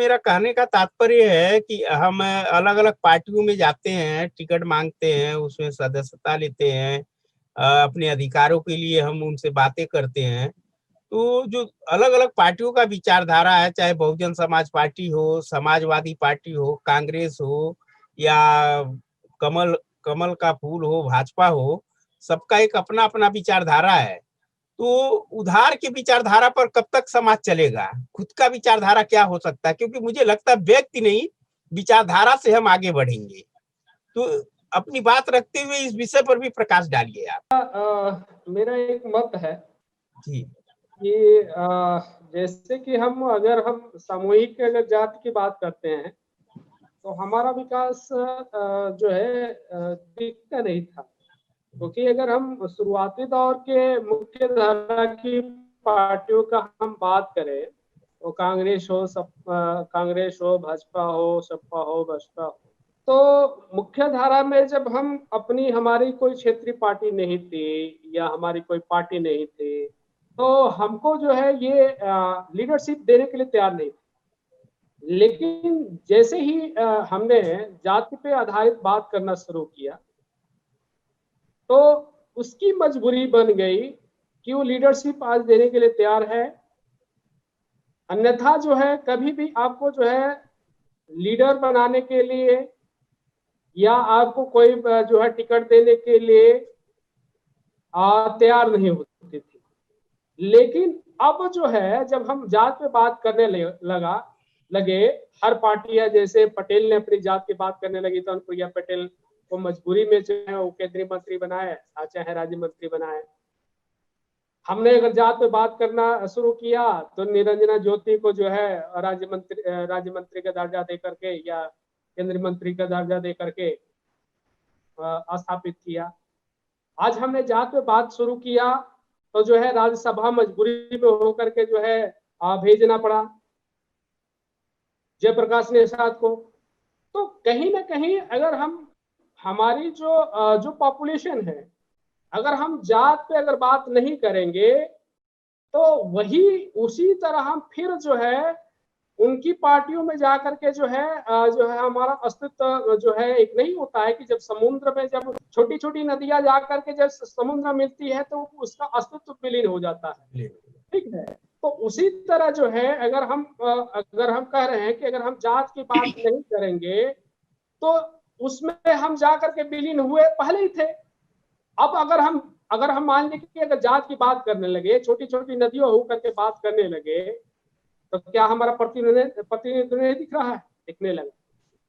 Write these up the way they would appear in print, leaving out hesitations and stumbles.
मेरा कहने का तात्पर्य है कि हम अलग-अलग पार्टियों में जाते हैं, टिकट माँगते हैं, उसमें सदस्यता लेते हैं। अपने अधिकारों के लिए हम उनसे बातें करते हैं। तो जो अलग-अलग पार्टियों का विचारधारा है, चाहे बहुजन समाज पार्टी हो, समाजवादी पार्टी हो, कांग्रेस हो या कमल कमल का फूल हो, भाजपा हो, सबका एक अपना-अपना विचारधारा है। तो उधार की विचारधारा पर कब तक समाज चलेगा? खुद का विचारधारा क्या हो सकता है? क्योंकि मुझे लगता है व्यक्ति नहीं, विचारधारा से हम आगे बढ़ेंगे। तो अपनी बात रखते हुए इस विषय पर भी प्रकाश डालिए आप। मेरा एक मत है जी। कि जैसे कि अगर हम सामूहिक अगर जाति की बात करते हैं, तो हमारा विकास जो है दिखता नहीं था। क्योंकि अगर हम शुरुआती दौर के मुख्य धारा की पार्टियों का हम बात करें, तो कांग्रेस हो, भाजपा हो, सपा हो, बसपा हो, तो मुख्य धारा में जब हम हमारी कोई क्षेत्रीय पार्टी नहीं थी या हमारी कोई पार्टी नहीं थी, तो हमको जो है ये लीडरशिप देने के लिए तैयार नहीं थे। लेकिन जैसे ही हमने जाति पे आधारित बात करना शुरू किया, तो उसकी मजबूरी बन गई कि वो लीडरशिप आज देने के लिए तैयार है। अन्यथा जो है कभी भी आपको जो है लीडर बनाने के लिए या आपको कोई जो है टिकट देने के लिए तैयार नहीं होती थी। लेकिन अब जो है जब हम जात पे बात करने लगे, हर पार्टियां जैसे पटेल ने अपनी जात की बात करने लगी तो अनुप्रिया पटेल को मजबूरी में जो है वो केंद्रीय मंत्री बनाए, चाहे राज्य मंत्री बनाए। हमने अगर जात पे बात करना शुरू किया तो निरंजना ज्योति को जो है राज्य मंत्री का दर्जा दे करके या केंद्रीय मंत्री का दर्जा दे करके स्थापित किया। आज हमने जात पे बात शुरू किया तो जो है राज्यसभा मजबूरी में होकर के जो है भेजना पड़ा जयप्रकाश निषाद को। तो कहीं ना कहीं अगर हम हमारी जो पॉपुलेशन है, अगर हम जात पे अगर बात नहीं करेंगे, तो वही उसी तरह हम फिर जो है उनकी पार्टियों में जाकर के जो है हमारा अस्तित्व जो है एक नहीं होता है कि जब समुद्र में जब छोटी छोटी नदियां जाकर के जब समुद्र मिलती है तो उसका अस्तित्व विलीन हो जाता है। ठीक है, तो उसी तरह जो है अगर हम कह रहे हैं कि अगर हम जात की बात नहीं करेंगे, तो उसमें हम जाकर के विलीन हुए पहले ही थे। अब अगर हम मान लें कि अगर जात की बात करने लगे, छोटी छोटी नदियों होकर के बात करने लगे, तो क्या हमारा प्रतिनिधित्व नहीं दिख रहा है? दिखने लगा।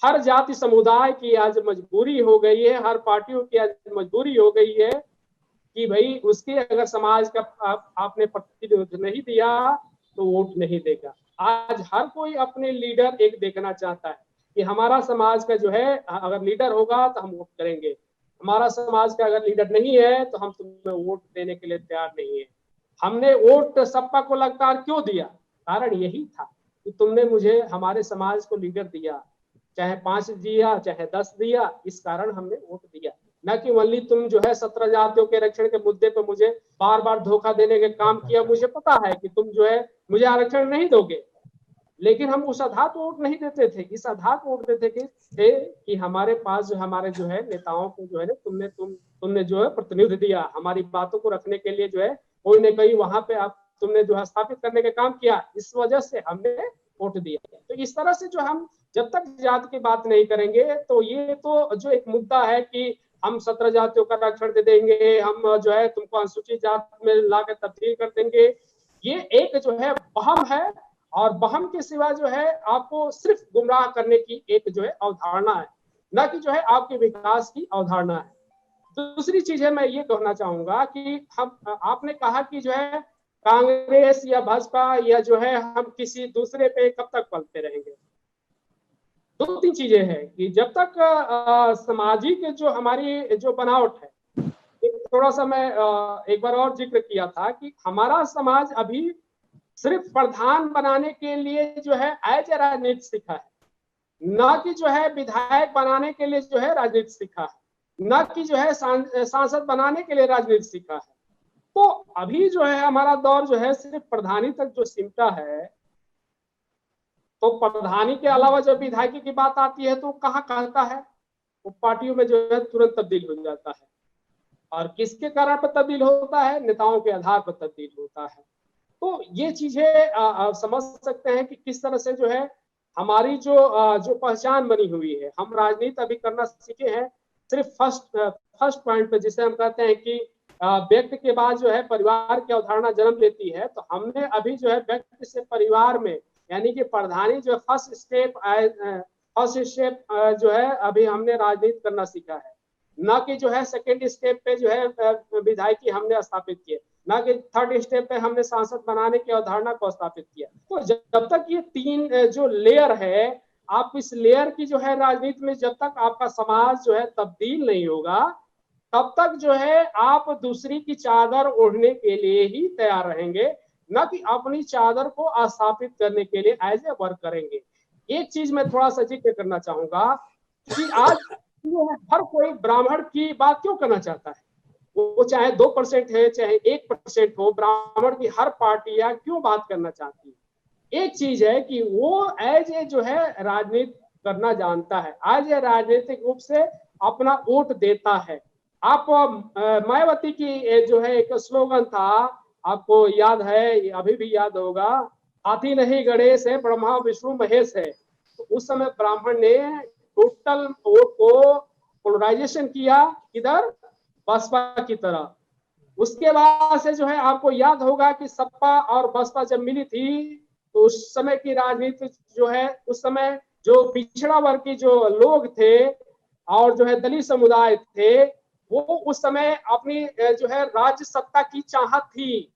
हर जाति समुदाय की आज मजबूरी हो गई है, हर पार्टियों की आज मजबूरी हो गई है कि भाई उसके अगर समाज का आपने प्रतिनिधित्व नहीं दिया तो वोट नहीं देगा। आज हर कोई अपने लीडर एक देखना चाहता है कि हमारा समाज का जो है अगर लीडर होगा तो हम वोट करेंगे, हमारा समाज का अगर लीडर नहीं है तो हम तुम्हें वोट देने के लिए तैयार नहीं है। हमने वोट सपा को लगातार क्यों दिया? कारण यही था कि तुमने मुझे हमारे समाज को लीडर दिया, चाहे 5 दिया चाहे 10 दिया, इस कारण हमने वोट दिया। न कि वल्ली तुम जो है 17 जातियों के आरक्षण के मुद्दे पर मुझे बार बार धोखा देने के काम किया। मुझे पता है कि तुम जो है मुझे आरक्षण नहीं दोगे, लेकिन हम उस आधार पर वोट नहीं देते थे। इस आधार पर वोट देते कि हमारे पास हमारे जो है नेताओं को जो है ना तुमने जो है प्रतिनिधि दिया, हमारी बातों को रखने के लिए जो है कोई न कोई वहां पे आप तुमने जो है स्थापित करने का काम किया, इस वजह से हमने वोट दिया। तो इस तरह से जो हम जब तक जात की बात नहीं करेंगे, तो ये तो जो एक मुद्दा है कि हम 17 जातियों का आरक्षण दे देंगे, हम जो है तुमको अनुसूचित जात में ला कर तब्दील कर देंगे, ये एक जो है वहम है। और वहम के सिवा जो है आपको सिर्फ गुमराह करने की एक जो है अवधारणा है, न कि जो है आपके विकास की अवधारणा है। दूसरी चीज है, मैं ये कहना चाहूंगा कि आपने कहा कि जो है कांग्रेस या भाजपा या जो है हम किसी दूसरे पे कब तक पलते रहेंगे। 2-3 चीजें हैं कि जब तक सामाजिक जो हमारी जो बनावट है, थोड़ा सा मैं एक बार और जिक्र किया था कि हमारा समाज अभी सिर्फ प्रधान बनाने के लिए जो है एज ए राजनीति सीखा है, न कि जो है विधायक बनाने के लिए जो है राजनीति सीखा है, न कि जो है सांसद बनाने के लिए राजनीति सीखा है। तो अभी जो है हमारा दौर जो है सिर्फ प्रधानी तक जो सिमटा है, तो प्रधानी के अलावा जब विधायकी की बात आती है तो कहाँ कहता है, वो पार्टियों में जो है तुरंत तब्दील हो जाता है। और किसके कारण पर तब्दील होता है, नेताओं के आधार पर तब्दील होता है। तो ये चीजें समझ सकते हैं कि किस तरह से जो है हमारी जो पहचान बनी हुई है। हम राजनीति अभी करना सीखे हैं सिर्फ फर्स्ट पॉइंट पे, जिसे हम कहते हैं कि व्यक्ति के बाद जो है परिवार की अवधारणा जन्म लेती है। तो हमने अभी जो है व्यक्ति से परिवार में, यानी कि प्रधानी जो फर्स्ट स्टेप जो है अभी हमने राजनीति करना सीखा है, न कि जो है सेकेंड स्टेप पे जो है विधायकी हमने स्थापित किए, ना कि थर्ड स्टेप पे हमने सांसद बनाने की अवधारणा को स्थापित किया। तो जब तक ये तीन जो लेयर है, आप इस लेयर की जो है राजनीति में जब तक आपका समाज जो है तब्दील नहीं होगा, तब तक जो है आप दूसरी की चादर ओढ़ने के लिए ही तैयार रहेंगे, न कि अपनी चादर को स्थापित करने के लिए एज ए वर्क करेंगे। एक चीज मैं थोड़ा सा जिक्र करना चाहूंगा कि आज हर कोई ब्राह्मण की बात क्यों करना चाहता है, वो चाहे 2% है चाहे 1% हो, ब्राह्मण की हर पार्टियां क्यों बात करना चाहती है। एक चीज है कि वो एज ए जो है राजनीति करना जानता है, आज ये राजनीतिक रूप से अपना वोट देता है। आप मायावती की जो है एक स्लोगन था, आपको याद है, अभी भी याद होगा, हाथी नहीं गणेश है, ब्रह्मा विष्णु महेश है। तो उस समय ब्राह्मण ने टोटल वोट को पोलराइजेशन किया, किधर, बसपा की तरह। उसके बाद से जो है आपको याद होगा कि सपा और बसपा जब मिली थी तो उस समय की राजनीति जो है, उस समय जो पिछड़ा वर्ग की जो लोग थे और जो है दलित समुदाय थे, वो उस समय अपनी जो है राज्य सत्ता की चाहत थी।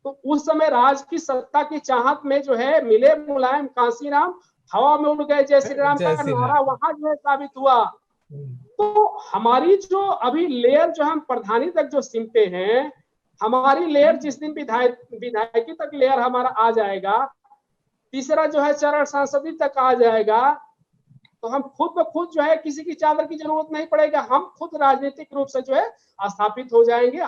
तो उस समय राज की सत्ता की चाहत में जो है मिले मुलायम कांसीराम, हवा में उड़ गए जय श्री राम का नारा वहां जो है साबित हुआ। तो हमारी जो अभी लेयर जो हम प्रधानी तक जो सिमटे हैं, हमारी लेयर जिस दिन विधायकी तक लेयर हमारा आ जाएगा, तीसरा जो है चरण सांसदी तक आ जाएगा, तो हम खुद ब खुद जो है किसी की चादर की जरूरत नहीं पड़ेगा, हम खुद राजनीतिक रूप से जो है स्थापित हो जाएंगे।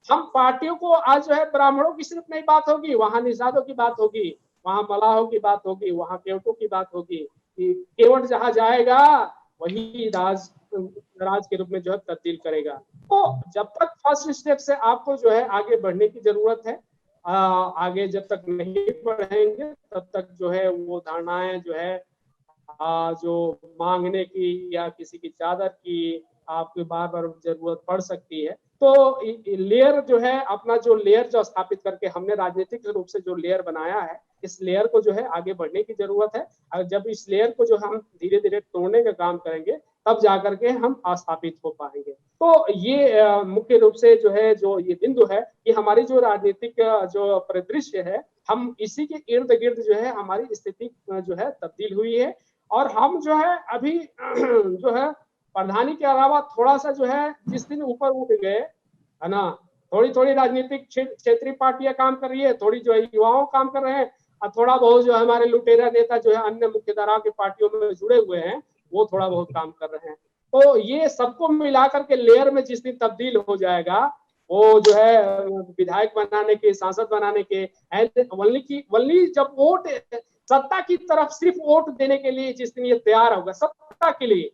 हम पार्टियों को आज जो है ब्राह्मणों की सिर्फ नहीं बात होगी, वहां निषादों की बात होगी, वहां मलाहों की बात होगी, वहां केवटों की बात होगी। केवट जहां जाएगा वही राज के रूप में जो है तब्दील करेगा। तो जब तक फर्स्ट स्टेप से आपको जो है आगे बढ़ने की जरूरत है, आगे जब तक नहीं बढ़ेंगे तब तक जो है वो धारणाएं जो है जो मांगने की या किसी की चादर की आपको बार बार जरूरत पड़ सकती है। तो लेयर जो है, अपना जो लेयर जो स्थापित करके हमने राजनीतिक रूप से जो लेयर बनाया है, इस लेयर को जो है आगे बढ़ने की जरूरत है। और जब इस लेयर को जो हम धीरे धीरे तोड़ने का काम करेंगे, तब जाकर के हम स्थापित हो पाएंगे। तो ये मुख्य रूप से जो है जो ये बिंदु है कि हमारी जो राजनीतिक जो परिदृश्य है, हम इसी के इर्द गिर्द जो है हमारी स्थिति जो है तब्दील हुई है। और हम जो है अभी जो है प्रधानी के अलावा थोड़ा सा जो है जिस दिन ऊपर उठ गए है ना, थोड़ी थोड़ी राजनीतिक क्षेत्रीय पार्टियां काम कर रही है, थोड़ी जो है युवाओं काम कर रहे हैं, और थोड़ा बहुत जो हमारे लुटेरा नेता जो है अन्य मुख्य धारा की पार्टियों में जुड़े हुए हैं, वो थोड़ा बहुत काम कर रहे हैं। तो ये सबको मिलाकर के लेयर में जिस दिन तब्दील हो जाएगा, वो जो है विधायक बनाने के, सांसद बनाने के, वल्ली जब वोट सत्ता की तरफ सिर्फ वोट देने के लिए जिस दिन ये तैयार होगा, सत्ता के लिए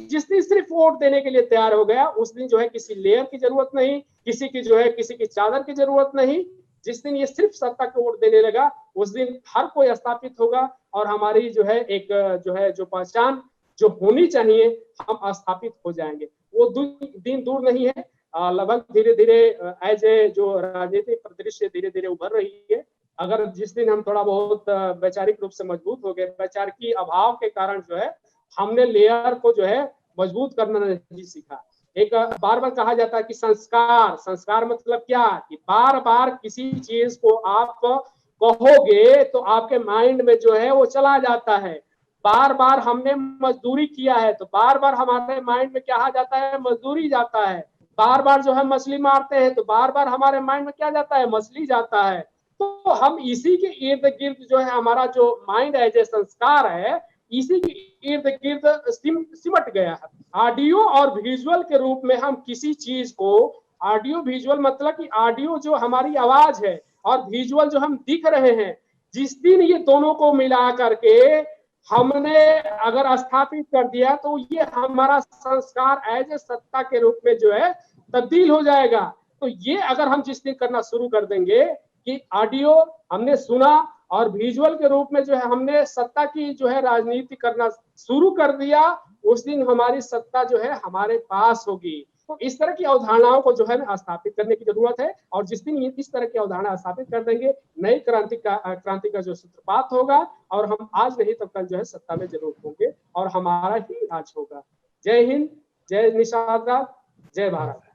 जिस दिन सिर्फ वोट देने के लिए तैयार हो गया, उस दिन जो है किसी लेयर की जरूरत नहीं, किसी की जो है किसी की चादर की जरूरत नहीं। जिस दिन ये सिर्फ सत्ता को वोट देने लगा, उस दिन हर कोई स्थापित होगा और हमारी जो है एक जो है जो पहचान जो होनी चाहिए, हम स्थापित हो जाएंगे। वो दिन दूर नहीं है, लगभग धीरे धीरे एज ए जो राजनीतिक परिदृश्य धीरे धीरे उभर रही है। अगर जिस दिन हम थोड़ा बहुत वैचारिक रूप से मजबूत हो गए, वैचारिक अभाव के कारण जो है हमने लेयर को जो है मजबूत करना नहीं सीखा। एक बार बार कहा जाता है कि संस्कार मतलब क्या, कि बार बार किसी चीज को आप कहोगे तो आपके माइंड में जो है वो चला जाता है। बार बार हमने मजदूरी किया है तो बार बार हमारे माइंड में क्या आ जाता है, मजदूरी जाता है। बार बार जो है मछली मारते हैं तो बार बार हमारे माइंड में क्या जाता है, मछली जाता है। तो हम इसी के इर्द गिर्द जो है हमारा जो माइंड है, जो संस्कार है, इसी के इर्द गिर्द सिमट गया है। ऑडियो और विजुअल के रूप में हम किसी चीज को, ऑडियो विजुअल मतलब कि ऑडियो जो हमारी आवाज है और विजुअल जो हम दिख रहे हैं, जिस दिन ये दोनों को मिला करके हमने अगर स्थापित कर दिया तो ये हमारा संस्कार एज ए सत्ता के रूप में जो है तब्दील हो जाएगा। तो ये अगर हम जिस दिन करना शुरू कर देंगे कि ऑडियो हमने सुना और विजुअल के रूप में जो है हमने सत्ता की जो है राजनीति करना शुरू कर दिया, उस दिन हमारी सत्ता जो है हमारे पास होगी। तो इस तरह की अवधारणाओं को जो है ना स्थापित करने की जरूरत है, और जिस दिन ये इस तरह की अवधारणा स्थापित कर देंगे, नई क्रांति का जो सूत्रपात होगा, और हम आज नहीं तब कल जो है सत्ता में जरूर होंगे और हमारा ही राज होगा। जय हिंद, जय निषाद राज, जय भारत।